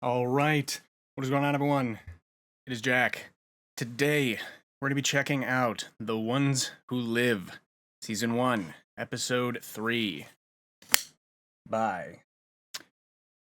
All right. What is going on, everyone? It is Jack. Today, we're going to be checking out The Ones Who Live, Season 1, Episode 3. Bye.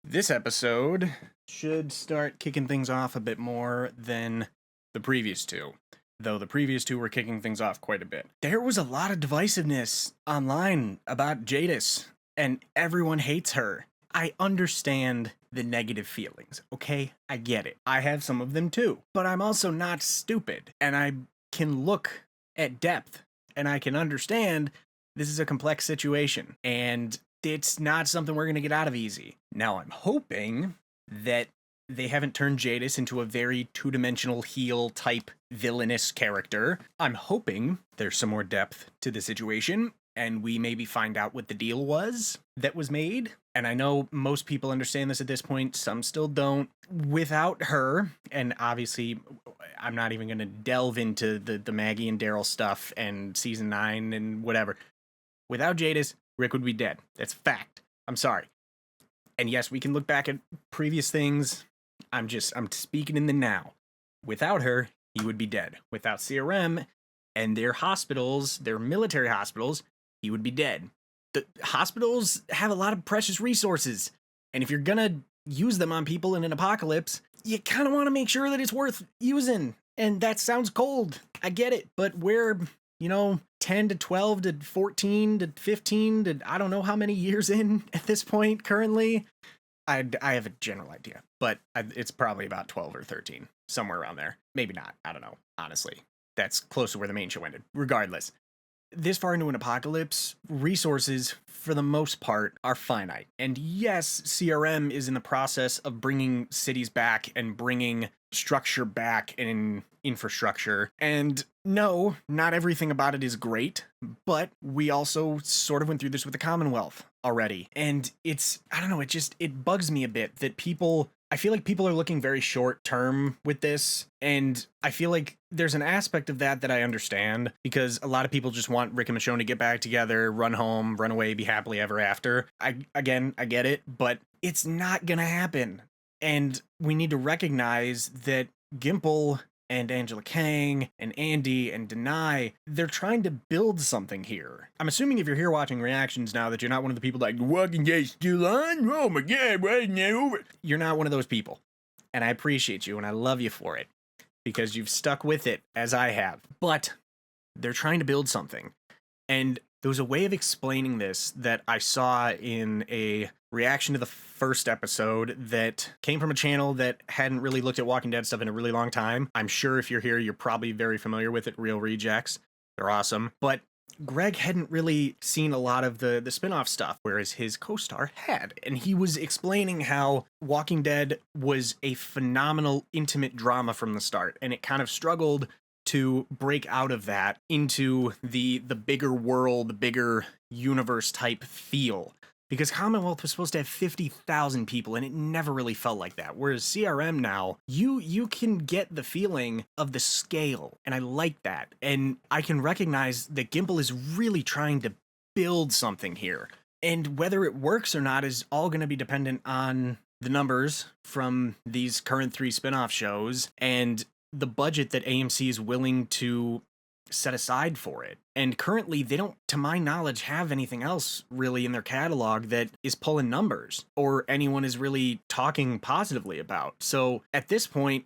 This episode should start kicking things off a bit more than the previous two, though the previous two were kicking things off quite a bit. There was a lot of divisiveness online about Jadis, and everyone hates her. I understand the negative feelings, okay? I get it. I have some of them too. But I'm also not stupid, and I can look at depth, and I can understand this is a complex situation, and it's not something we're going to get out of easy. Now, I'm hoping that they haven't turned Jadis into a very two-dimensional heel type villainous character. I'm hoping there's some more depth to the situation, and we maybe find out what the deal was that was made. And I know most people understand this at this point, some still don't. Without her, and obviously I'm not even going to delve into the Maggie and Daryl stuff and season 9 and whatever. Without Jadis, Rick would be dead. That's fact. I'm sorry. And yes, we can look back at previous things. I'm speaking in the now. Without her, he would be dead. Without CRM and their hospitals, their military hospitals, he would be dead. The hospitals have a lot of precious resources, and if you're gonna use them on people in an apocalypse, you kind of want to make sure that it's worth using. And that sounds cold. I get it, but we're 10 to 12 to 14 to 15 to I don't know how many years in at this point currently. I have a general idea, but it's probably about 12 or 13, somewhere around there. Maybe not. I don't know. Honestly, that's close to where the main show ended. Regardless, this far into an apocalypse, resources, for the most part, are finite. And yes, CRM is in the process of bringing cities back and bringing structure back and infrastructure. And no, not everything about it is great, but we also sort of went through this with the Commonwealth already. And I don't know, it bugs me a bit that I feel like people are looking very short term with this, and I feel like there's an aspect of that I understand, because a lot of people just want Rick and Michonne to get back together, run home, run away, be happily ever after. I get it, but it's not gonna happen. And we need to recognize that Gimple and Angela Kang and Andy and Denai, they're trying to build something here. I'm assuming if you're here watching reactions now that you're not one of the people like, Walking Dead's still on? Oh my god, why isn't it over? You're not one of those people. And I appreciate you and I love you for it, because you've stuck with it as I have. But they're trying to build something. And there was a way of explaining this that I saw in a reaction to the first episode that came from a channel that hadn't really looked at Walking Dead stuff in a really long time. I'm sure if you're here, you're probably very familiar with it, Real Rejects. They're awesome. But Greg hadn't really seen a lot of the spin-off stuff, whereas his co-star had. And he was explaining how Walking Dead was a phenomenal, intimate drama from the start, and it kind of struggled to break out of that into the bigger world, the bigger universe type feel. Because Commonwealth was supposed to have 50,000 people, and it never really felt like that. Whereas CRM now, you can get the feeling of the scale, and I like that. And I can recognize that Gimple is really trying to build something here. And whether it works or not is all going to be dependent on the numbers from these current 3 spin-off shows, and the budget that AMC is willing to set aside for it. And currently, they don't, to my knowledge, have anything else really in their catalog that is pulling numbers or anyone is really talking positively about. So at this point,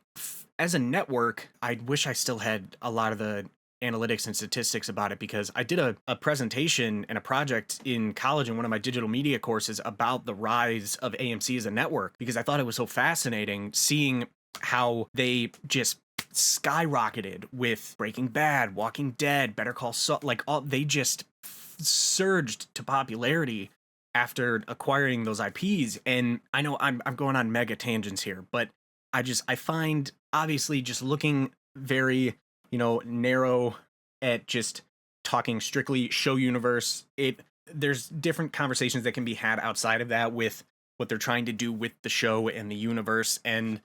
as a network, I wish I still had a lot of the analytics and statistics about it, because I did a presentation and a project in college in one of my digital media courses about the rise of AMC as a network, because I thought it was so fascinating seeing how they just skyrocketed with Breaking Bad, Walking Dead, Better Call Saul, they just surged to popularity after acquiring those IPs. And I know I'm going on mega tangents here, but I find, obviously, just looking very, narrow at just talking strictly show universe, there's different conversations that can be had outside of that with what they're trying to do with the show and the universe, and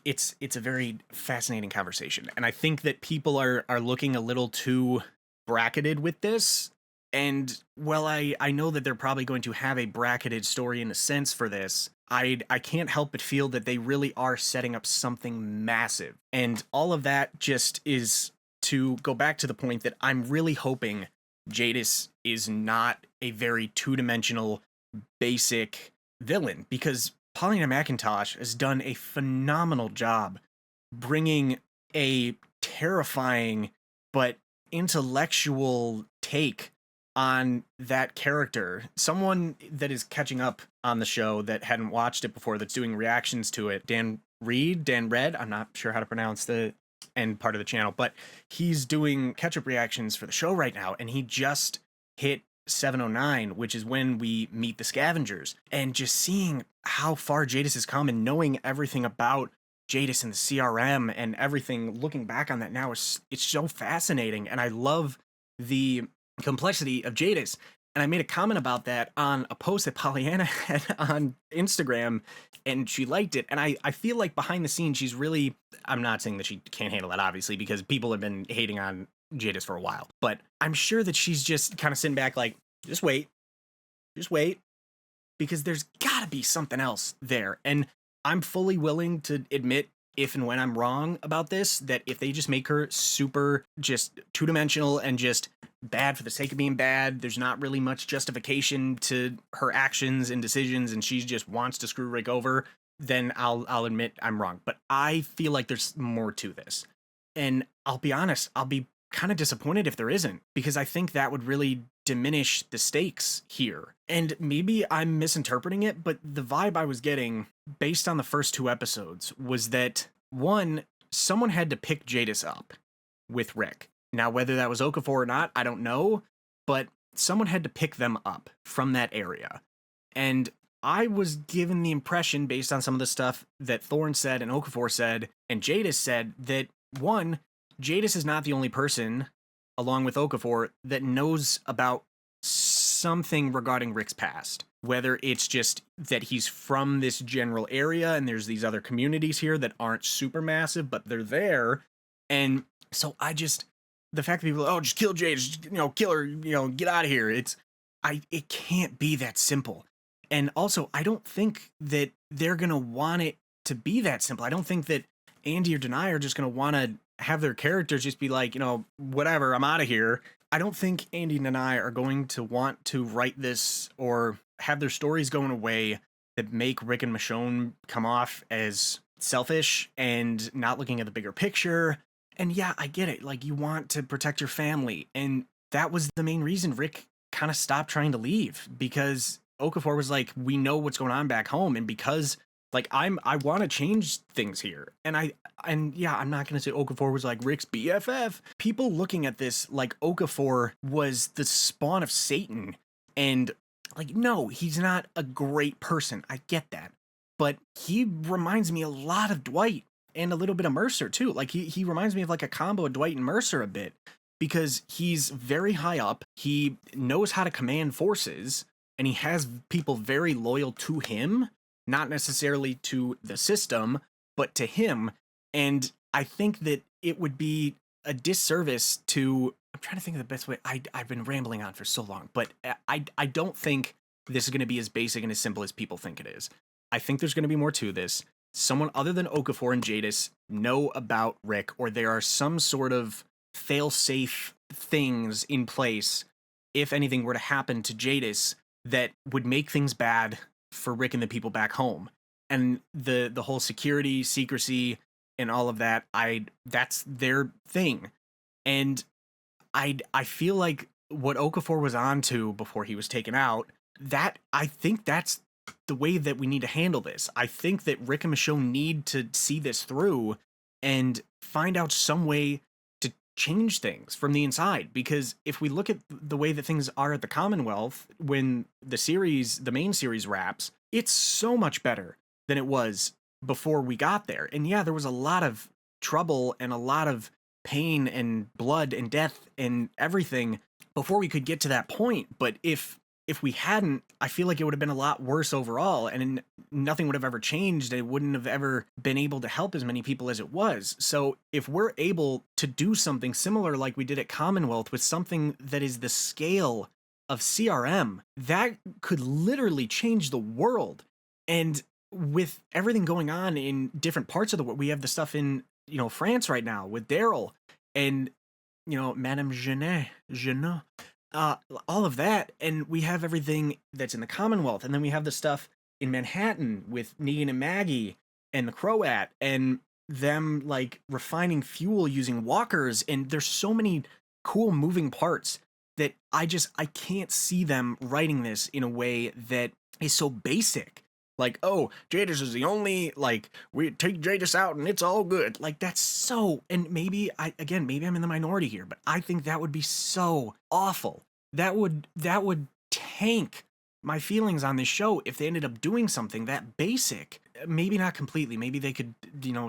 it's a very fascinating conversation. And I think that people are looking a little too bracketed with this. And while I know that they're probably going to have a bracketed story in a sense for this, I can't help but feel that they really are setting up something massive. And all of that just is to go back to the point that I'm really hoping Jadis is not a very two-dimensional, basic villain, because Paulina McIntosh has done a phenomenal job bringing a terrifying but intellectual take on that character. Someone that is catching up on the show that hadn't watched it before, that's doing reactions to it, Dan Red, I'm not sure how to pronounce the end part of the channel, but he's doing catch-up reactions for the show right now, and he just hit 709, which is when we meet the scavengers. And just seeing how far Jadis has come and knowing everything about Jadis and the CRM and everything, looking back on that now, it's so fascinating. And I love the complexity of Jadis. And I made a comment about that on a post that Pollyanna had on Instagram, and she liked it. And I feel like behind the scenes, she's really, I'm not saying that she can't handle that, obviously, because people have been hating on Jadis for a while. But I'm sure that she's just kind of sitting back like, just wait, because there's gotta be something else there. And I'm fully willing to admit, if and when I'm wrong about this, that if they just make her super just two-dimensional and just bad for the sake of being bad, there's not really much justification to her actions and decisions, and she just wants to screw Rick over, then I'll admit I'm wrong. But I feel like there's more to this. And I'll be honest, I'll be kind of disappointed if there isn't, because I think that would really diminish the stakes here. And maybe I'm misinterpreting it, but the vibe I was getting based on the first two episodes was that, one, someone had to pick Jadis up with Rick. Now, whether that was Okafor or not, I don't know, but someone had to pick them up from that area. And I was given the impression, based on some of the stuff that Thorne said and Okafor said and Jadis said, that, one, Jadis is not the only person, along with Okafor, that knows about something regarding Rick's past. Whether it's just that he's from this general area and there's these other communities here that aren't super massive, but they're there. And so the fact that people, oh, just kill Jadis, kill her, get out of here. It can't be that simple. And also, I don't think that they're going to want it to be that simple. I don't think that Andy or Denai are just going to want to have their characters just be like, whatever, I'm out of here. I don't think Andy and Denai are going to want to write this or have their stories go in a way that make Rick and Michonne come off as selfish and not looking at the bigger picture. And yeah, I get it. Like, you want to protect your family. And that was the main reason Rick kind of stopped trying to leave, because Okafor was like, we know what's going on back home. And because I want to change things here. And yeah, I'm not going to say Okafor was like Rick's BFF. People looking at this like Okafor was the spawn of Satan. And no, he's not a great person. I get that. But he reminds me a lot of Dwight and a little bit of Mercer too. He reminds me of like a combo of Dwight and Mercer a bit, because he's very high up. He knows how to command forces, and he has people very loyal to him. Not necessarily to the system, but to him. And I think that it would be a disservice to, I'm trying to think of the best way. I've been rambling on for so long, but I don't think this is going to be as basic and as simple as people think it is. I think there's going to be more to this. Someone other than Okafor and Jadis know about Rick, or there are some sort of fail-safe things in place if anything were to happen to Jadis that would make things bad for Rick and the people back home. And the whole security, secrecy, and all of that, that's their thing. And I feel like what Okafor was on to before he was taken out, I think that's the way that we need to handle this. I think that Rick and Michonne need to see this through and find out some way to change things from the inside. Because if we look at the way that things are at the Commonwealth, when the main series wraps, it's so much better than it was before we got there. And yeah, there was a lot of trouble and a lot of pain and blood and death and everything before we could get to that point. But if we hadn't, I feel like it would have been a lot worse overall, and nothing would have ever changed. It wouldn't have ever been able to help as many people as it was. So if we're able to do something similar like we did at Commonwealth with something that is the scale of CRM, that could literally change the world. And with everything going on in different parts of the world, we have the stuff in, France right now with Daryl and, Madame Genet, uh, all of that. And we have everything that's in the Commonwealth. And then we have the stuff in Manhattan with Negan and Maggie and the Croat and them like refining fuel using walkers. And there's so many cool moving parts that I can't see them writing this in a way that is so basic. Like, oh, Jadis is the only, like, we take Jadis out and it's all good. Like, that's so, and maybe maybe I'm in the minority here, but I think that would be so awful. That would tank my feelings on this show if they ended up doing something that basic. Maybe not completely. Maybe they could,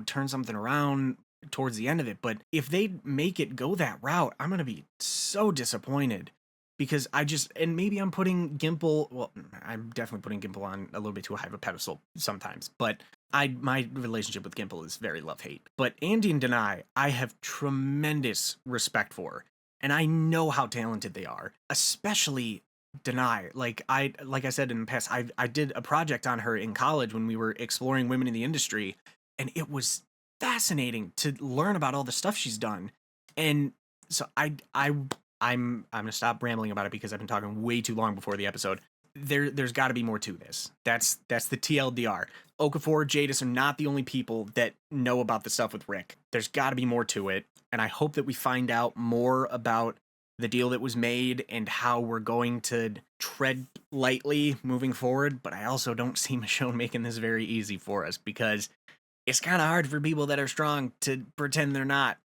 turn something around towards the end of it. But if they make it go that route, I'm going to be so disappointed. Because and maybe I'm putting Gimple, well, I'm definitely putting Gimple on a little bit too high of a pedestal sometimes, but my relationship with Gimple is very love-hate. But Andy and Denai, I have tremendous respect for, and I know how talented they are, especially Denai. Like I said in the past, I did a project on her in college when we were exploring women in the industry, and it was fascinating to learn about all the stuff she's done. And so I'm gonna stop rambling about it because I've been talking way too long before the episode. There's got to be more to this. That's the TLDR. Okafor, Jadis are not the only people that know about the stuff with Rick. There's got to be more to it, and I hope that we find out more about the deal that was made and how we're going to tread lightly moving forward. But I also don't see Michonne making this very easy for us because it's kind of hard for people that are strong to pretend they're not.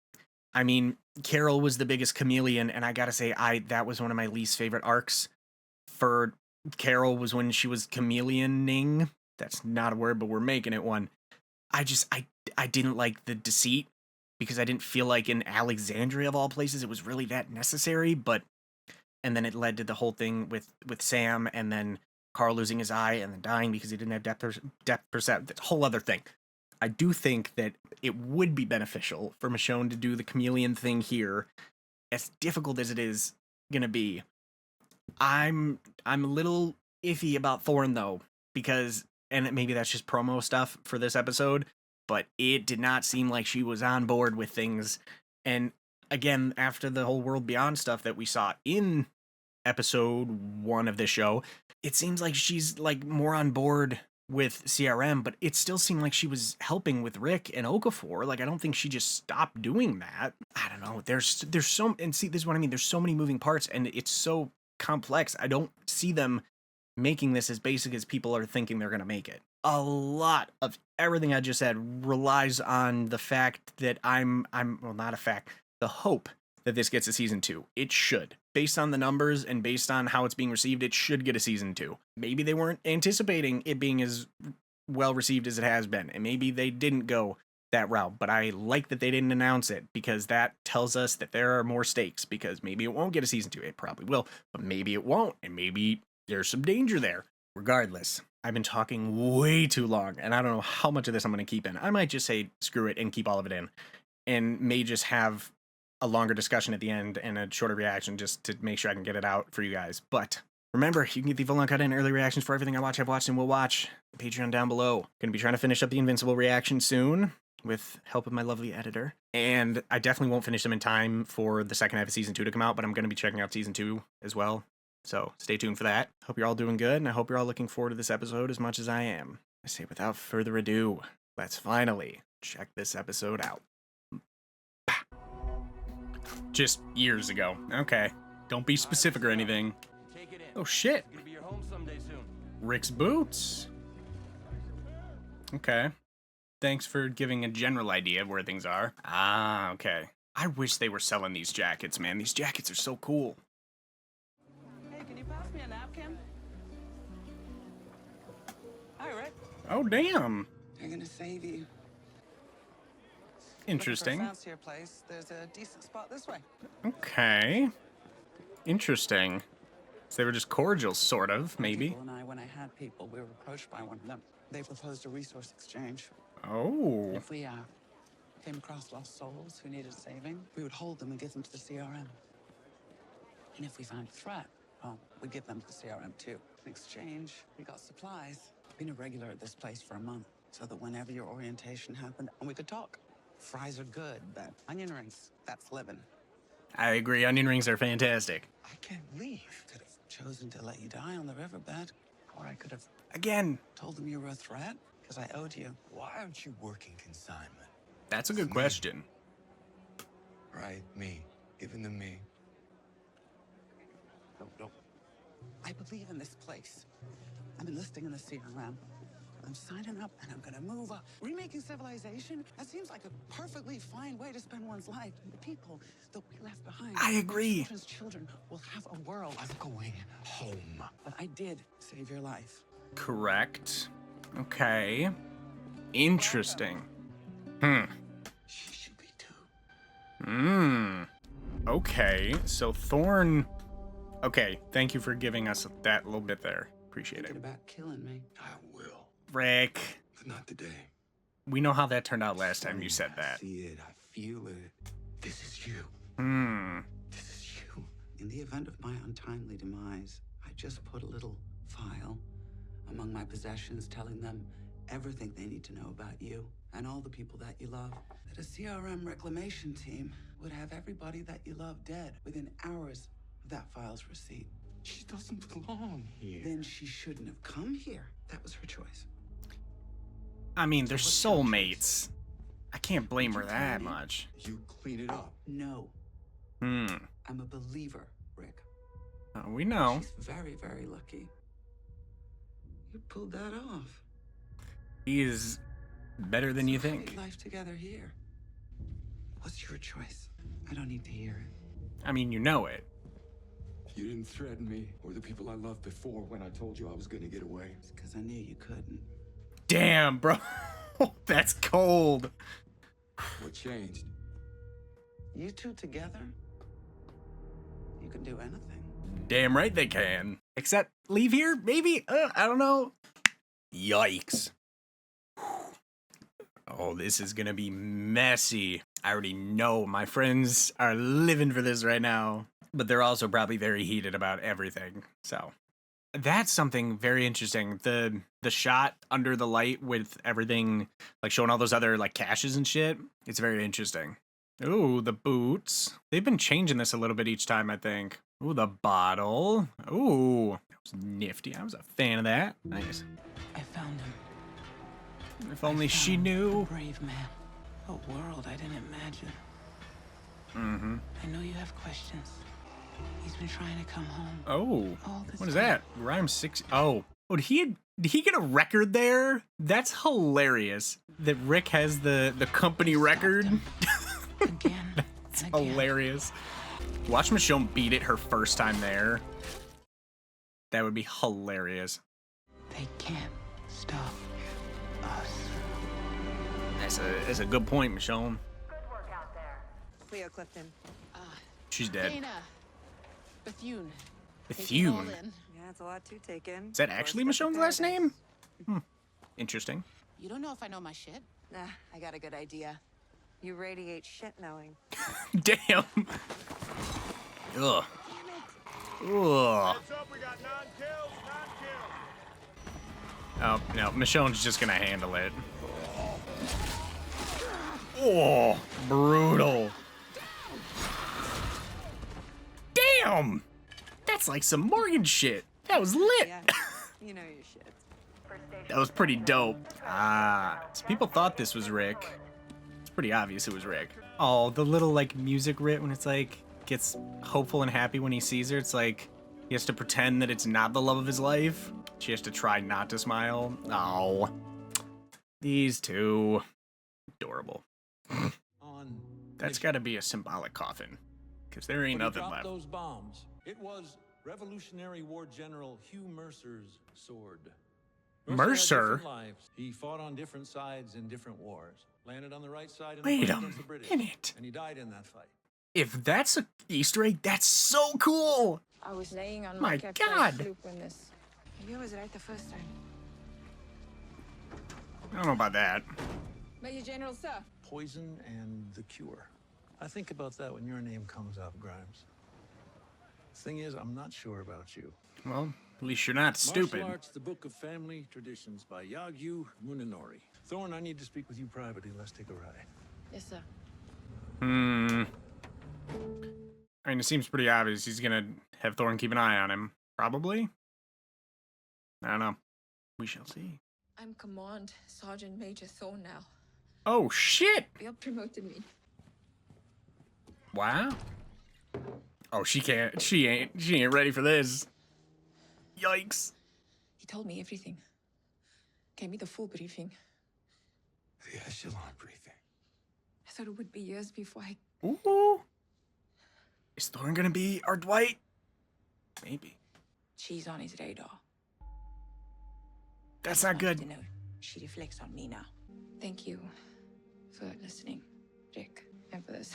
I mean, Carol was the biggest chameleon, and I gotta say, that was one of my least favorite arcs for Carol was when she was chameleoning. That's not a word, but we're making it one. I didn't like the deceit because I didn't feel like in Alexandria of all places it was really that necessary. And then it led to the whole thing with Sam, and then Carl losing his eye and then dying because he didn't have depth perception. That's a whole other thing. I do think that it would be beneficial for Michonne to do the chameleon thing here, as difficult as it is gonna be. I'm a little iffy about Thorne though, because and maybe that's just promo stuff for this episode, but it did not seem like she was on board with things. And again, after the whole World Beyond stuff that we saw in episode 1 of this show, it seems like she's like more on board with CRM, but it still seemed like she was helping with Rick and Okafor. Like, I don't think she just stopped doing that. I don't know. There's so, and see, this is what I mean. There's so many moving parts, and it's so complex. I don't see them making this as basic as people are thinking they're going to make it. A lot of everything I just said relies on the fact that well, not a fact, the hope that this gets a season 2. It should. Based on the numbers and based on how it's being received, it should get a season 2. Maybe they weren't anticipating it being as well received as it has been, and maybe they didn't go that route, but I like that they didn't announce it because that tells us that there are more stakes, because maybe it won't get a season 2. It probably will, but maybe it won't, and maybe there's some danger there. Regardless, I've been talking way too long, and I don't know how much of this I'm going to keep in. I might just say screw it and keep all of it in, and may just have a longer discussion at the end and a shorter reaction just to make sure I can get it out for you guys. But remember, you can get the full uncut and early reactions for everything I watch, I've watched, and will watch. Patreon down below. Gonna be trying to finish up the Invincible reaction soon with help of my lovely editor. And I definitely won't finish them in time for the second half of season 2 to come out, but I'm gonna be checking out season 2 as well. So stay tuned for that. Hope you're all doing good, and I hope you're all looking forward to this episode as much as I am. I say without further ado, let's finally check this episode out. Just years ago. Okay. Don't be specific or anything. Oh shit. Rick's boots. Okay. Thanks for giving a general idea of where things are. Ah, okay. I wish they were selling these jackets, man. These jackets are so cool. Hey, can you pass me a napkin? Hi, Rick. Oh, damn. They're gonna save you. Interesting. Looking for a fancier place, there's a decent spot this way. Okay. Interesting. So they were just cordial, sort of, maybe. People and I, when I had people, we were approached by one of them. They proposed a resource exchange. Oh. If we came across lost souls who needed saving, we would hold them and give them to the CRM. And if we found a threat, well, we'd give them to the CRM too. In exchange, we got supplies. Been a regular at this place for a month, so that whenever your orientation happened, and we could talk. Fries are good, but onion rings, that's living. I agree. Onion rings are fantastic. I can't leave. Could have chosen to let you die on the riverbed, or I could have Again, told them you were a threat, because I owed you. Why aren't you working consignment? that's a good question. Right, me. Giving them me. No. I believe in this place. I'm enlisting in the CRM. I'm signing up and I'm gonna move up. Remaking civilization, that seems like a perfectly fine way to spend one's life. The people that we left behind. I agree. Children's children will have a world. I'm going home. But I did save your life. Correct. Okay. Interesting. She should be too. Okay, so Thorn... Okay, thank you for giving us that little bit there. Appreciate it. Thinking about killing me. I will. Rick, But not today. we know how that turned out last time you said I that. see it. I feel it. This is you. This is you. In the event of my untimely demise, I just put a little file among my possessions telling them everything they need to know about you and all the people that you love. That a CRM reclamation team would have everybody that you love dead within hours of that file's receipt. She doesn't belong here. Then she shouldn't have come here. That was her choice. I mean, they're what's your soulmates. I can't blame her that tell me? much. You clean it up. No, Hmm. I'm a believer, Rick. We know. She's very, very lucky. You pulled that off. He is better than you Happy think. life together here. What's your choice? I don't need to hear it. I mean, you know it. You didn't threaten me or the people I loved before when I told you I was gonna get away. It's because I knew you couldn't. Damn, bro. That's cold. What changed? You two together, you can do anything. Damn right they can. Except leave here, maybe? I don't know. Yikes. Oh, this is gonna be messy. I already know my friends are living for this right now, but they're also probably very heated about everything. So that's something very interesting. The shot under the light with everything like showing all those other like caches and shit. It's very interesting. Ooh, the boots. They've been changing this a little bit each time, I think. Ooh, the bottle. Ooh, that was nifty. I was a fan of that. Nice. I found him. If only she Found knew. a brave man. A world I didn't imagine. Mm-hmm. I know you have questions. He's been trying to come home. Oh, All the what is time. that? Rhyme 6. Oh, did he get a record there? That's hilarious. That Rick has the company record. him. Again. It's and again. hilarious. Watch Michonne beat it her first time there. That would be hilarious. They can't stop us. That's a good point, Michonne. Good work out there. Cleo Clifton. She's dead. Dana. Bethune. Bethune. Yeah, it's a lot to take in. Is that actually Michonne's last name? Interesting. You don't know if I know my shit? Nah, I got a good idea. You radiate shit knowing. Damn. Ugh. Ugh. Heads up, we got 9 kills, 9 kills. Oh, no, Michonne's just gonna handle it. Oh, brutal. Damn! That's like some Morgan shit. That was lit. Yeah, you know your shit. That was pretty dope. So people thought this was Rick. It's pretty obvious it was Rick. Oh, the little like music writ when it's like gets hopeful and happy when he sees her. It's like he has to pretend that it's not the love of his life. She has to try not to smile. Oh, these two, adorable. On That's got to be a symbolic coffin, because there ain't when he nothing dropped left. those bombs. It was Revolutionary War General Hugh Mercer's sword. had Mercer? different lives. He fought on different sides in different wars. Landed on the right side in the Wait fight a against the British. minute. And he died in that fight. If that's a Easter egg, that's so cool. I was laying on My my captain's God. sloop when this. Maybe I was right the first time. I don't know about that. Major General, sir. Poison and the cure. I think about that when your name comes up, Grimes. Thing is, I'm not sure about you. Well, least you're not stupid. Martial Arts, the Book of Family Traditions by Yagyu Munenori. Thorn, I need to speak with you privately. Let's take a ride. Yes, sir. I mean, it seems pretty obvious he's gonna have Thorn keep an eye on him. Probably. I don't know. We shall see. I'm Command Sergeant Major Thorne now. Oh, shit! You promoted me. Wow. Oh, she can't. She ain't ready for this. Yikes. He told me everything. Gave me the full briefing. The echelon briefing. I thought it would be years before I... Ooh. Is Thorn gonna be our Dwight? Maybe. She's on his radar. That's not good. You know, she reflects on me now. Thank you for listening, Rick, and for this.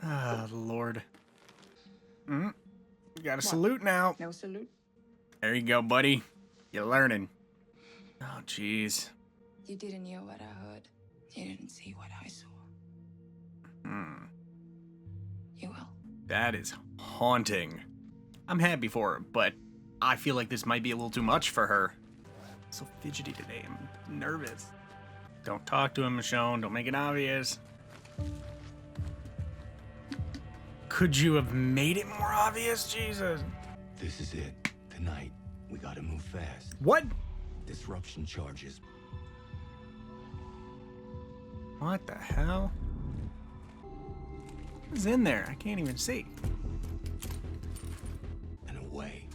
Ah, Lord. We got a salute now. No salute? There you go, buddy. You're learning. Oh, jeez. You didn't hear what I heard. You didn't see what I saw. You will. That is haunting. I'm happy for her, but I feel like this might be a little too much for her. So fidgety today. I'm nervous. Don't talk to him, Michonne. Don't make it obvious. Could you have made it more obvious? Jesus. This is it. Tonight, we gotta move fast. What? Disruption charges. What the hell? What's in there? I can't even see. And away.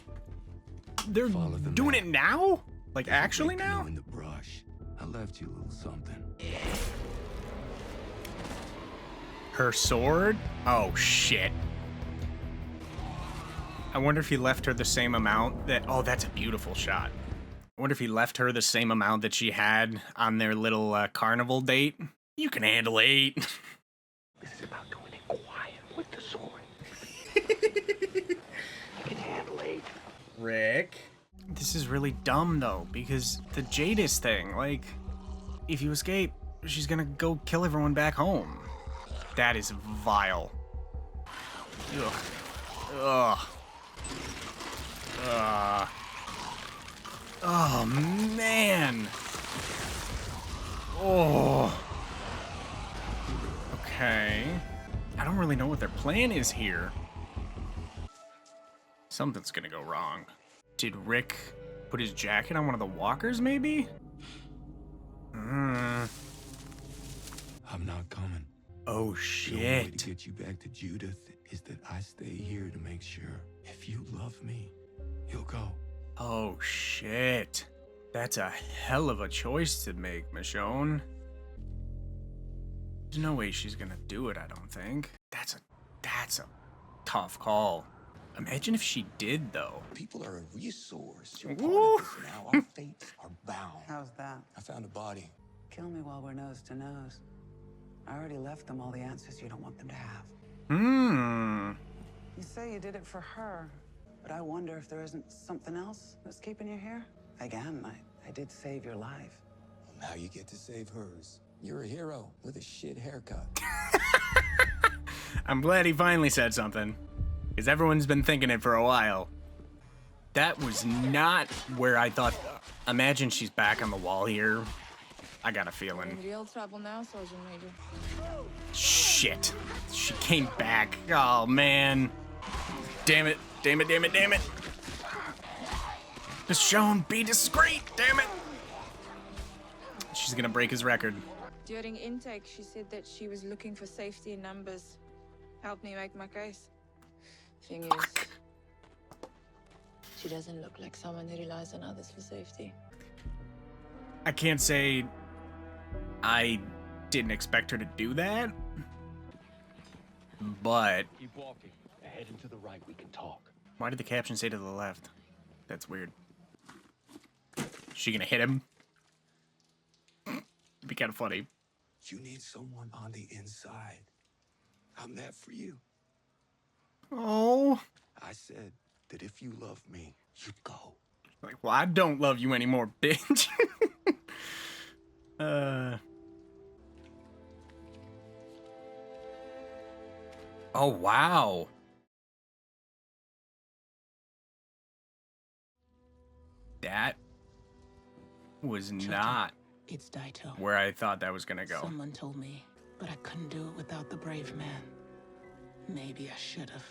They're Follow the doing map. it now? Like, There's a actually big now? canoe in the brush. I left you a little something. Her sword? Oh, shit. I wonder if he left her the same amount that... Oh, that's a beautiful shot. I wonder if he left her the same amount that she had on their little carnival date. You can handle 8. This is about doing it quiet with the sword. You can handle 8. Rick? This is really dumb, though, because the Jadis thing, like, if you escape, she's gonna go kill everyone back home. That is vile. Ugh. Ugh. Oh, man. Oh. Okay. I don't really know what their plan is here. Something's gonna go wrong. Did Rick put his jacket on one of the walkers, maybe? I'm not coming. Oh, The only way shit. to get you back to Judith is that I stay here to make sure if you love me, you'll go. Oh, shit. That's a hell of a choice to make, Michonne. There's no way she's gonna do it, I don't think. That's a tough call. Imagine if she did, though. People are a resource. You're Woo. part of this now. Our fates are bound. How's that? I found a body. Kill me while we're nose to nose. I already left them all the answers you don't want them to have. You say you did it for her, but I wonder if there isn't something else that's keeping you here? Again, I did save your life. Well, now you get to save hers. You're a hero with a shit haircut. I'm glad he finally said something, because everyone's been thinking it for a while. That was not where I thought... Imagine she's back on the wall here. I got a In feeling. real trouble now, Sergeant Major. Shit. She came back. Oh, man. Damn it. Damn it, damn it, damn it. Michonne, be discreet, damn it. She's gonna break his record. During intake, she said that she was looking for safety in numbers. Helped me make my case. Thing is, she doesn't look like someone who relies on others for safety. I can't say I didn't expect her to do that, but Keep walking. Ahead and to the right, we can talk. why did the caption say to the left? That's weird. Is she gonna hit him? It'd be kind of funny. You need someone on the inside. I'm that for you. Oh, I said that if you love me, you'd go. like, well, I don't love you anymore, bitch. Oh, wow. was Children, not it's Daito. where I thought that was gonna go. Someone told me, but I couldn't do it without the brave man. Maybe I should have.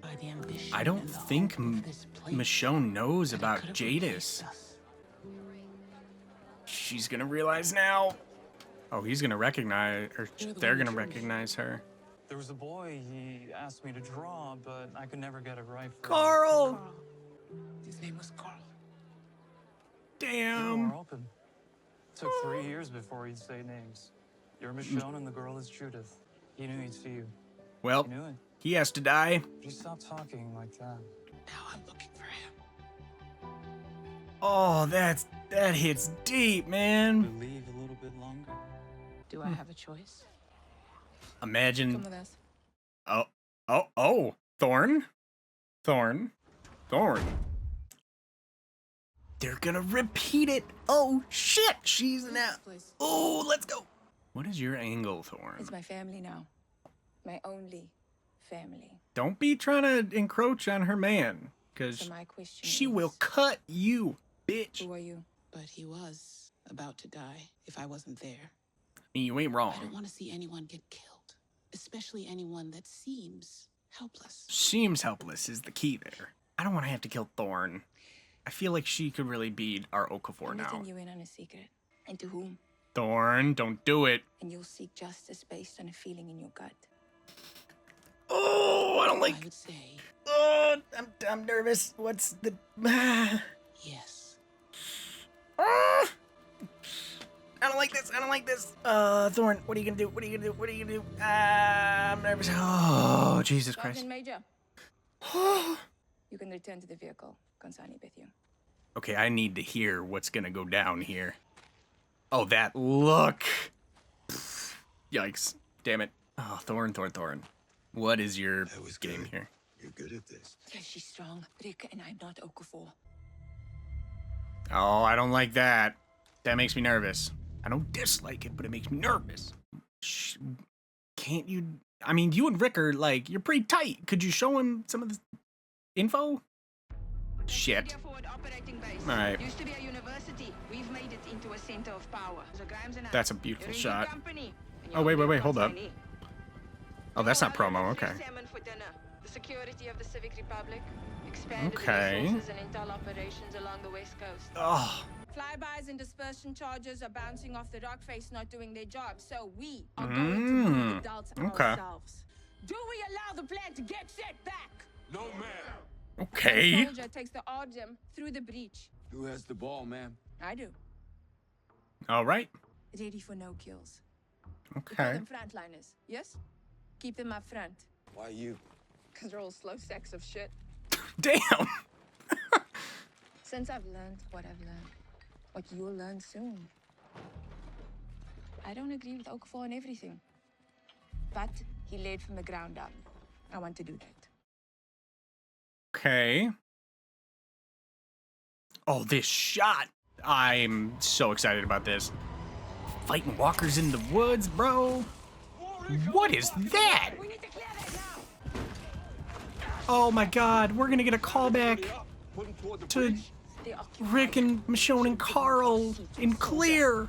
By the ambition I don't and the think hope of this place, Michonne knows that it about could have Jadis. replaced us. She's gonna realize now. Oh, he's gonna recognize, or You're the they're one who gonna drew me. recognize her. There was a boy, he asked me to draw, but I could never get it right. Carl! Carl. His name was Carl. You Damn. were open. Took 3 years before he'd say names. You're Michonne and the girl is Judith. He knew he'd see you. Well, He knew it. he has to die. He stopped talking like that. Now I'm looking for him. Oh, that hits deep, man. Believe a little bit longer. Do I have a choice? Come Imagine. with us. Oh, Thorn. They're gonna repeat it. Oh shit, she's now. Please. Oh, let's go. What is your angle, Thorn? It's my family now. My only family. Don't be trying to encroach on her man, So cause my question she is, will cut you, bitch. who are you? But he was about to die if I wasn't there. I mean, you ain't I don't wrong. want to see anyone get killed, especially anyone that seems helpless. Seems helpless is the key there. I don't want to have to kill Thorn. I feel like she could really be our Okafor I'm now. letting you in on a secret. And to whom? Thorn, don't do it. And you'll seek justice based on a feeling in your gut. Oh, I don't I like. would say Oh, I'm nervous. What's the? yes. I don't like this. I don't like this. Thorn, what are you gonna do? What are you gonna do? What are you gonna do? I'm nervous. Oh, Jesus Christ. Sergeant Major, you can return to the vehicle. Consani with you. Okay, I need to hear what's gonna go down here. Oh, that look. Yikes. Damn it. Oh, Thorn. What is your That was game good. here? You're good at this. Yes, she's strong, Rick, and I'm not Okafor. Oh, I don't like that. That makes me nervous. I don't dislike it, but it makes me nervous. Can't you? I mean, you and Rick are like, you're pretty tight. Could you show him some of the info? Shit. All right. Used to be a university. We've made it into a center of power. That's a beautiful shot. Oh, wait, hold up. Oh, that's not promo, okay. The security of the Civic Republic. Expanded Okay. resources and intel operations along the west coast. Oh, Flybys and dispersion charges are bouncing off the rock face, not doing their job. So we are going to be adults okay. ourselves. Do we allow the plan to get set back? No, ma'am. okay. A soldier takes the RGM through the breach. Who has the ball, ma'am? I do. All right. Ready for no kills. We call Okay. them frontliners. Yes? Keep them up front. Why you? Because they're all slow sacks of shit. Damn. Since I've learned what I've learned, what you'll learn soon. I don't agree with Okafor on everything. But he laid from the ground up. I want to do that. Okay. Oh, this shot. I'm so excited about this. Fighting walkers in the woods, bro. What is that? We need to clear that now! Oh my god, we're gonna get a callback to They occupy Rick and Michonne and Carl in Clear.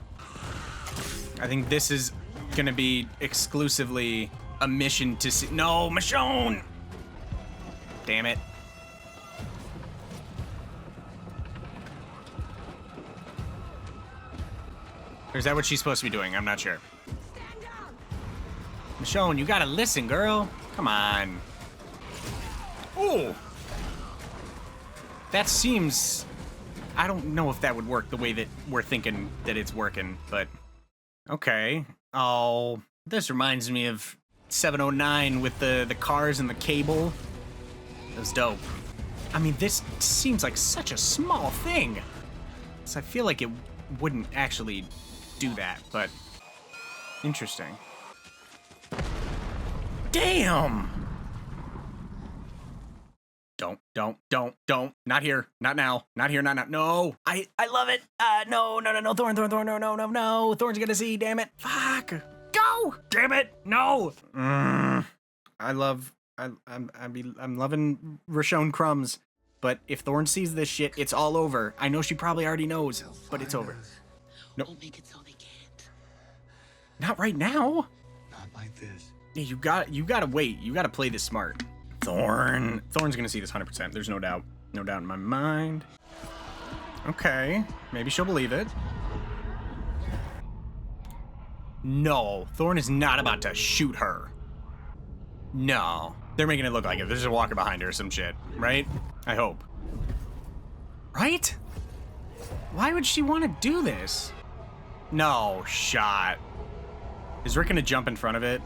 I think this is gonna be exclusively a mission to see. No, Michonne! Damn it. Or is that what she's supposed to be doing? I'm not sure. Michonne, you gotta listen, girl. Come on. Oh! That seems... I don't know if that would work the way that we're thinking that it's working, but... Okay. Oh, this reminds me of 709 with the cars and the cable. That was dope. I mean, this seems like such a small thing. So I feel like it wouldn't actually do that, but... Interesting. Damn! Don't. Not here. Not now. Not here. Not now. No. I love it. No. Thorn. No. Thorn's gonna see. Damn it. Fuck. Go. Damn it. No. I'm loving Richonne crumbs. But if Thorne sees this shit, it's all over. I know she probably already knows, but it's over. No. We'll make it so they can't. Not right now. Not like this. Yeah, you gotta wait. You gotta play this smart. Thorne's gonna see this 100%. There's no doubt. No doubt in my mind. Okay. Maybe she'll believe it. No. Thorne is not about to shoot her. No. They're making it look like it. There's a walker behind her or some shit. Right? I hope. Right? Why would she want to do this? No shot. Is Rick gonna jump in front of it?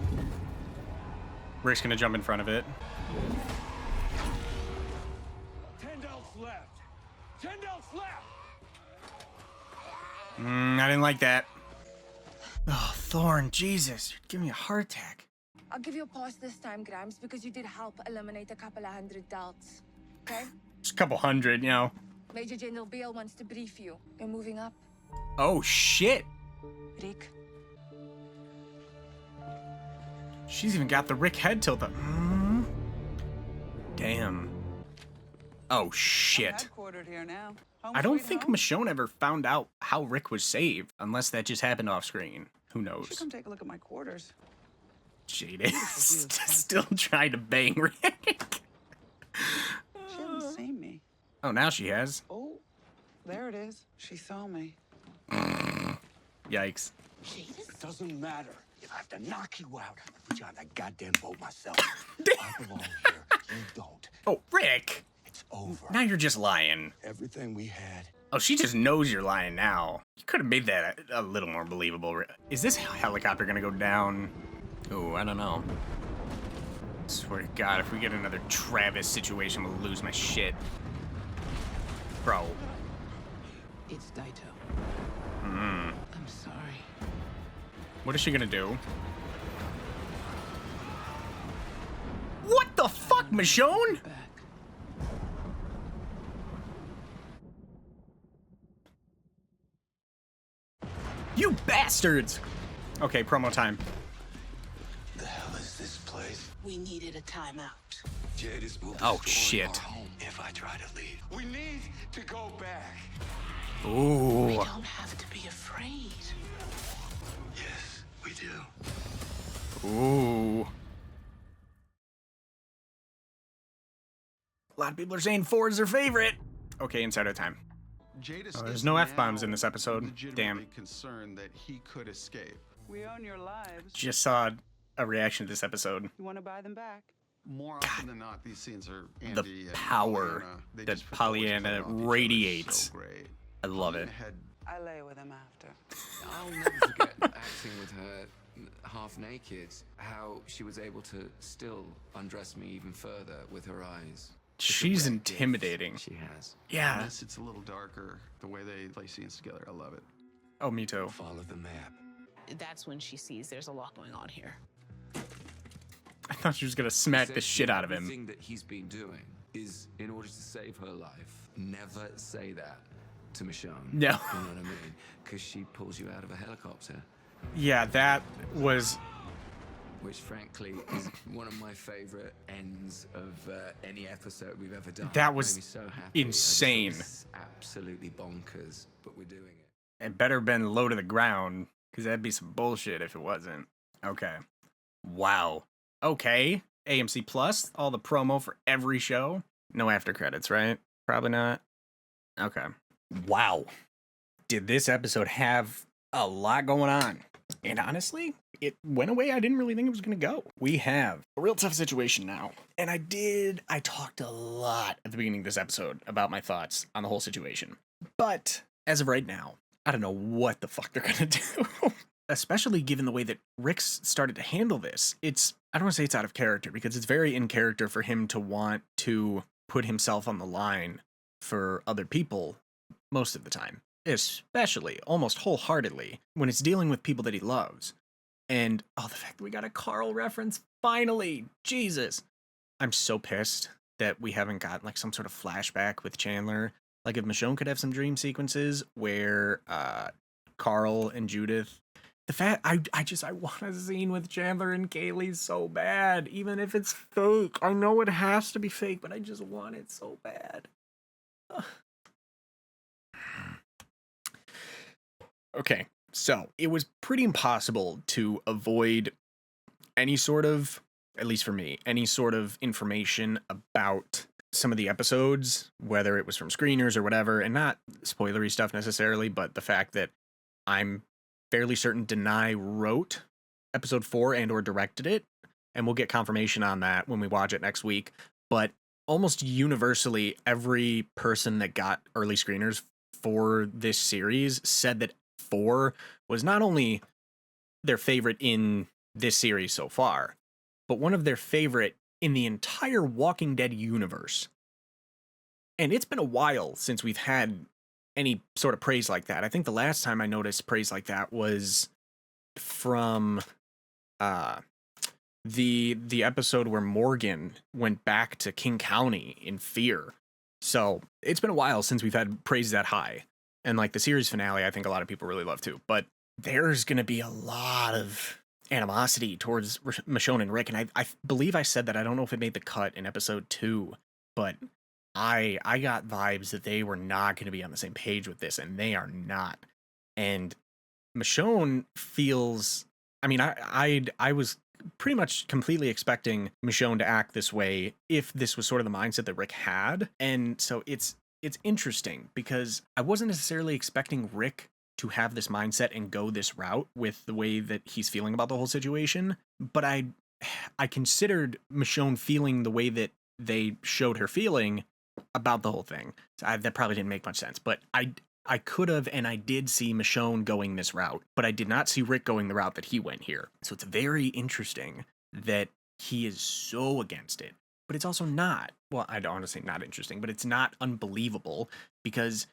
Rick's gonna jump in front of it. 10 delts left. 10 delts left. I didn't like that. Oh, Thorne, Jesus, you're giving me a heart attack. I'll give you a pause this time, Grimes, because you did help eliminate a couple of 100 delts. Okay? Just a couple hundred, you know. Major General Beale wants to brief you. You're moving up. Oh, shit. Rick. She's even got the Rick head tilted. Damn. Oh, shit. Headquartered here now. I don't think Michonne ever found out how Rick was saved, unless that just happened off screen. Who knows? Come take a look at my quarters. Jade is still trying to bang Rick. She hasn't seen me. Oh, now she has. Oh, there it is. She saw me. Yikes. It doesn't matter. If I have to knock you out, I'll put you on that goddamn boat myself. I belong here. You don't. Oh, Rick. It's over. Now you're just lying. Everything we had. Oh, she just knows you're lying now. You could have made that a little more believable. Is this helicopter gonna go down? Oh, I don't know. I swear to God, if we get another Travis situation, we'll lose my shit. Bro. It's Daito. I'm sorry. What is she gonna do? What the fuck, Michonne? You bastards! Okay, promo time. The hell is this place? We needed a timeout. Jade is moving. Oh, shit. Home if I try to leave. We need to go back. Ooh. We don't have to be afraid. Yes, we do. Ooh. A lot of people are saying 4 is their favorite. Okay, insider time. Jadis There's no F-bombs in this episode. Damn. Concerned that he could escape. We own your lives. Just saw a reaction to this episode. You want to buy them back? More often than not, these scenes are Andy The and power Pollyanna. They that just fulfill each other Pollyanna off each other radiates. so great. I love it. I lay with him after. I'll never forget acting with her half naked, how she was able to still undress me even further with her eyes. She's intimidating. She has. Yeah. It's a little darker. The way they play scenes together, I love it. Oh, me too. Follow the map. That's when she sees there's a lot going on here. I thought she was gonna smack the shit out of him. Everything that he's been doing is in order to save her life. Never say that to Michonne. No. You know what I mean? Because she pulls you out of a helicopter. Yeah, that was... Which, frankly, is one of my favorite ends of any episode we've ever done. That It was made me so happy. insane. It's absolutely bonkers, but we're doing it. It better been low to the ground, because that'd be some bullshit if it wasn't. Okay. Wow. Okay. AMC Plus, all the promo for every show. No after credits, right? Probably not. Okay. Wow. Did this episode have a lot going on? And honestly, it went away I didn't really think it was going to go. We have a real tough situation now. And I talked a lot at the beginning of this episode about my thoughts on the whole situation. But as of right now, I don't know what the fuck they're going to do. Especially given the way that Rick's started to handle this. I don't want to say it's out of character, because it's very in character for him to want to put himself on the line for other people most of the time. Especially, almost wholeheartedly, when it's dealing with people that he loves. And, the fact that we got a Carl reference, finally! Jesus! I'm so pissed that we haven't got, like, some sort of flashback with Chandler. Like, if Michonne could have some dream sequences where, Carl and Judith... I want a scene with Chandler and Kaylee so bad, even if it's fake. I know it has to be fake, but I just want it so bad. Okay, so it was pretty impossible to avoid any sort of, at least for me, any sort of information about some of the episodes, whether it was from screeners or whatever, and not spoilery stuff necessarily, but the fact that I'm fairly certain Denai wrote episode 4 and or directed it, and we'll get confirmation on that when we watch it next week. But almost universally, every person that got early screeners for this series said that 4 was not only their favorite in this series so far, but one of their favorite in the entire Walking Dead universe. And it's been a while since we've had any sort of praise like that. I think the last time I noticed praise like that was from the episode where Morgan went back to King County in Fear. So it's been a while since we've had praise that high. And like the series finale, I think a lot of people really love too. But there's going to be a lot of animosity towards Michonne and Rick. And I believe I said that. I don't know if it made the cut in episode 2, but I got vibes that they were not going to be on the same page with this, and they are not. And Michonne feels, I mean, I was pretty much completely expecting Michonne to act this way if this was sort of the mindset that Rick had. And so it's interesting because I wasn't necessarily expecting Rick to have this mindset and go this route with the way that he's feeling about the whole situation. But I considered Michonne feeling the way that they showed her feeling about the whole thing. So that probably didn't make much sense, but I could have, and I did see Michonne going this route, but I did not see Rick going the route that he went here. So it's very interesting that he is so against it, but it's also not, well, I don't want to say not interesting, but it's not unbelievable because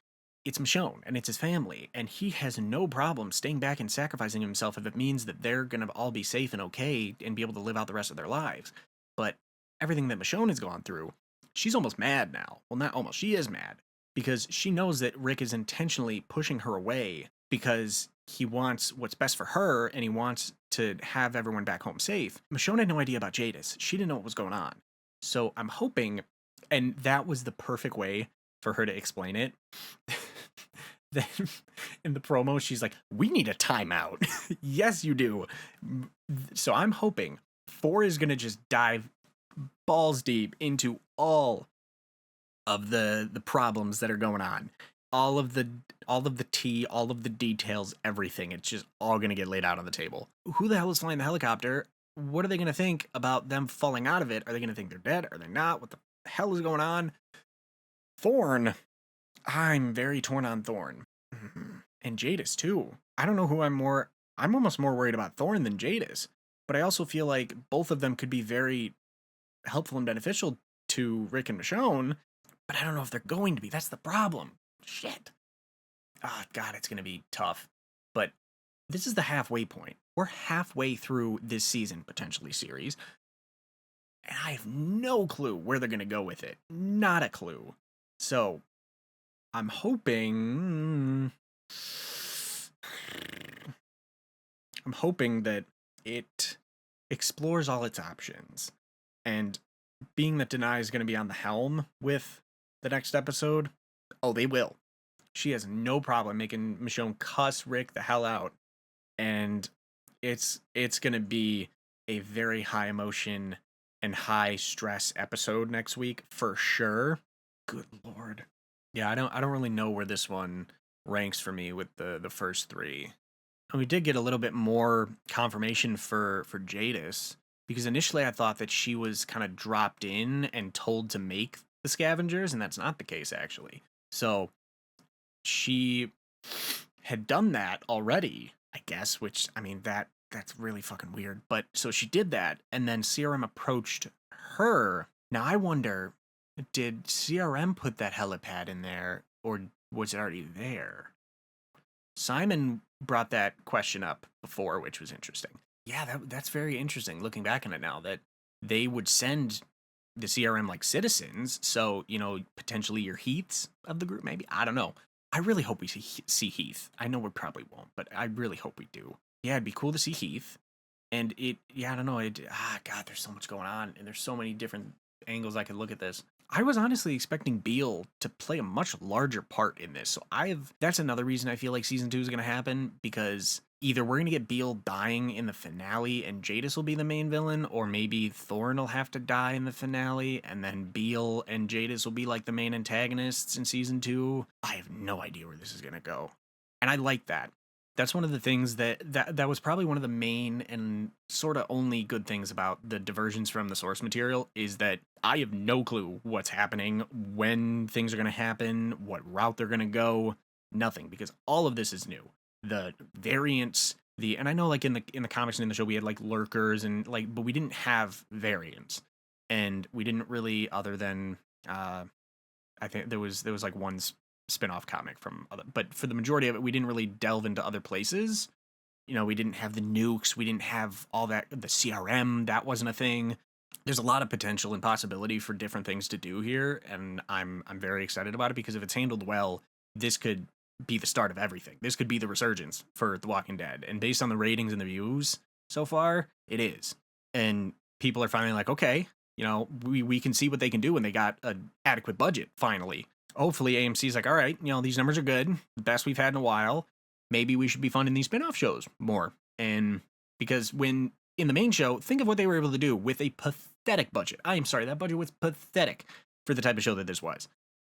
it's Michonne and it's his family, and he has no problem staying back and sacrificing himself if it means that they're going to all be safe and okay and be able to live out the rest of their lives. But everything that Michonne has gone through, she's almost mad now. Well, not almost, she is mad because she knows that Rick is intentionally pushing her away because he wants what's best for her and he wants to have everyone back home safe. Michonne had no idea about Jadis. She didn't know what was going on. So I'm hoping, and that was the perfect way for her to explain it. Then in the promo, she's like, we need a timeout. Yes, you do. So I'm hoping 4 is going to just dive balls deep into all of the problems that are going on. All of the tea, all of the details, everything. It's just all going to get laid out on the table. Who the hell is flying the helicopter? What are they going to think about them falling out of it? Are they going to think they're dead? Are they not? What the hell is going on? Thorne. I'm very torn on Thorne. And Jadis, too. I don't know who I'm almost more worried about Thorne than Jadis. But I also feel like both of them could be very helpful and beneficial to Rick and Michonne. But I don't know if they're going to be. That's the problem. Shit. Oh, God, it's going to be tough. But this is the halfway point. We're halfway through this season, potentially, series. And I have no clue where they're going to go with it. Not a clue. So I'm hoping that it explores all its options. And being that Denai is going to be on the helm with the next episode, oh, they will. She has no problem making Michonne cuss Rick the hell out. And it's going to be a very high emotion and high stress episode next week for sure. Good Lord. Yeah, I don't really know where this one ranks for me with the first 3. And we did get a little bit more confirmation for Jadis, because initially I thought that she was kind of dropped in and told to make the scavengers, and that's not the case actually. So she had done that already, I guess, which, I mean, that's really fucking weird. But so she did that, and then CRM approached her. Now I wonder, did CRM put that helipad in there, or was it already there? Simon brought that question up before, which was interesting. Yeah, that's very interesting, looking back on it now, that they would send the CRM like citizens, so, you know, potentially your Heaths of the group, maybe? I don't know. I really hope we see Heath. I know we probably won't, but I really hope we do. Yeah, it'd be cool to see Heath. And I don't know, God, there's so much going on, and there's so many different angles I could look at this. I was honestly expecting Beale to play a much larger part in this. So that's another reason I feel like season 2 is going to happen, because either we're going to get Beale dying in the finale and Jadis will be the main villain, or maybe Thorne will have to die in the finale and then Beale and Jadis will be like the main antagonists in season 2. I have no idea where this is going to go. And I like that. That's one of the things that was probably one of the main and sort of only good things about the diversions from the source material, is that I have no clue what's happening, when things are going to happen, what route they're going to go, nothing, because all of this is new. The variants, and I know like in the comics and in the show we had like lurkers and like, but we didn't have variants, and we didn't really, other than I think there was like one spin-off comic from other, but for the majority of it we didn't really delve into other places. You know, we didn't have the nukes, we didn't have all that, the CRM, that wasn't a thing. There's a lot of potential and possibility for different things to do here, and I'm very excited about it, because if it's handled well, this could be the start of everything. This could be the resurgence for The Walking Dead, and based on the ratings and the views so far, it is. And people are finally like, okay, you know, we can see what they can do when they got an adequate budget finally. Hopefully AMC's like, all right, you know, these numbers are good, the best we've had in a while. Maybe we should be funding these spin-off shows more. And because when in the main show, think of what they were able to do with a pathetic budget. I am sorry, that budget was pathetic for the type of show that this was.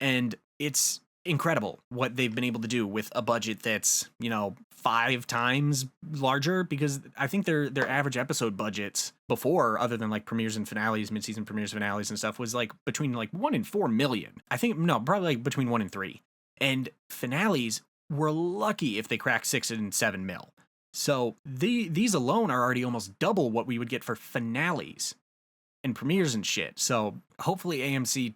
And it's incredible what they've been able to do with a budget that's, you know, 5 times larger, because I think their average episode budgets before, other than like premieres and finales, mid-season premieres, finales and stuff, was like between like 1 and 4 million. I think, no, probably like between 1 and 3. And finales were lucky if they crack 6 and 7 mil. So these alone are already almost double what we would get for finales and premieres and shit. So hopefully AMC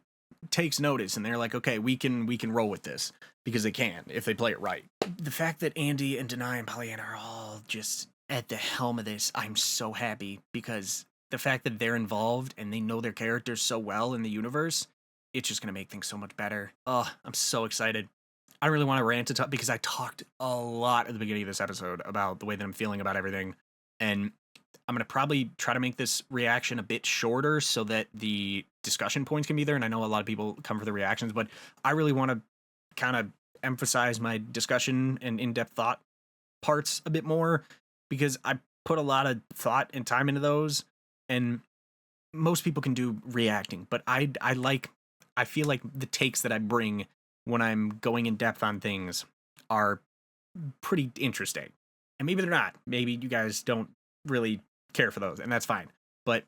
takes notice and they're like, okay, we can roll with this, because they can if they play it right. The fact that Andy and Denai and Pollyanna are all just at the helm of this, I'm so happy, because the fact that they're involved and they know their characters so well in the universe, it's just going to make things so much better. Oh, I'm so excited. I really want to rant to talk, because I talked a lot at the beginning of this episode about the way that I'm feeling about everything. And I'm going to probably try to make this reaction a bit shorter so that the discussion points can be there. And I know a lot of people come for the reactions, but I really want to kind of emphasize my discussion and in-depth thought parts a bit more, because I put a lot of thought and time into those, and most people can do reacting, but I feel like the takes that I bring when I'm going in depth on things are pretty interesting. And maybe they're not. Maybe you guys don't really care for those, and that's fine. But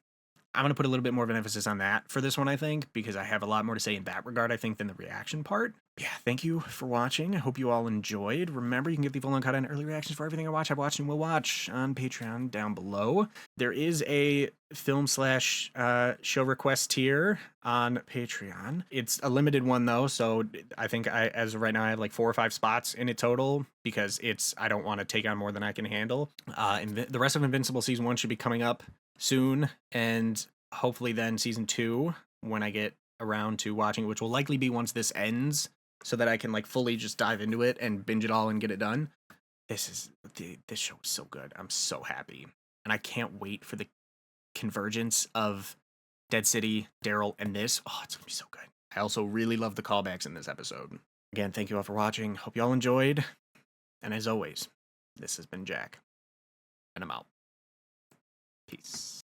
I'm going to put a little bit more of an emphasis on that for this one, I think, because I have a lot more to say in that regard, I think, than the reaction part. Yeah, thank you for watching. I hope you all enjoyed. Remember, you can get the full uncut and early reactions for everything I watch, I've watched, and will watch on Patreon down below. There is a film/show request tier on Patreon. It's a limited one, though, so I think as of right now, I have like 4 or 5 spots in it total, because I don't want to take on more than I can handle. And the rest of Invincible Season 1 should be coming up soon, and hopefully then Season 2, when I get around to watching it, which will likely be once this ends, so that I can like fully just dive into it and binge it all and get it done. This show is so good. I'm so happy. And I can't wait for the convergence of Dead City, Daryl, and this. Oh, it's gonna be so good. I also really love the callbacks in this episode. Again, thank you all for watching. Hope you all enjoyed. And as always, this has been Jack. And I'm out. Peace.